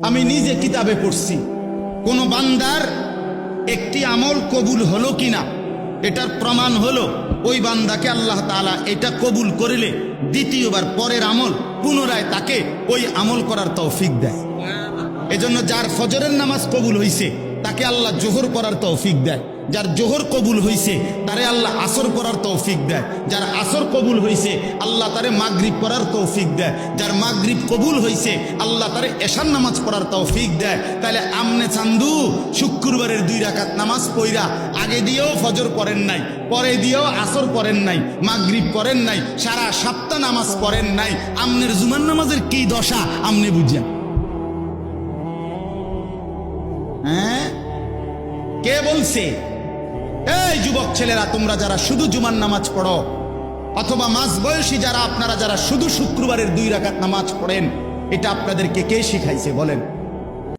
আমি নিজে কিতাবে পড়ছি কোন বান্দার একটি আমল কবুল হলো কিনা এটার প্রমাণ হলো ওই বান্দাকে আল্লাহ তাআলা এটা কবুল করিলে দ্বিতীয়বার পরের আমল পুনরায় তাকে ওই আমল করার তৌফিক দেয়। এজন্য যার ফজরের নামাজ কবুল হইছে তাকে আল্লাহ জোহর করার তৌফিক দেয়, যার জোহর কবুল হইছে তারে আল্লাহ আসর করার তৌফিক দেয়, যার আসর কবুল হইছে আল্লাহ তারে মাগরিব করার তৌফিক দেয়, যার মাগরিব কবুল হইছে আল্লাহ তারে এশার নামাজ পড়ার তৌফিক দেয়। তাহলে আমনে চান্দু শুক্রবারের 2 রাকাত নামাজ পড়া আগে দিয়েও ফজর পড়েন নাই, পরে দিয়েও আসর পড়েন নাই, মাগরিব করেন নাই, সারা সপ্তাহ নামাজ পড়েন নাই, আমনের জুমার নামাজের কি দশা আমনে বুঝেন? হ্যাঁ, কে বলছে? এই যুবক ছেলেরা, তোমরা যারা শুধু জুমার নামাজ পড়ো অথবা মাঝ বয়সী যারা আপনারা যারা শুধু শুক্রবারের 2 রাকাত নামাজ পড়েন, এটা আপনাদেরকে কে শিখাইছে বলেন?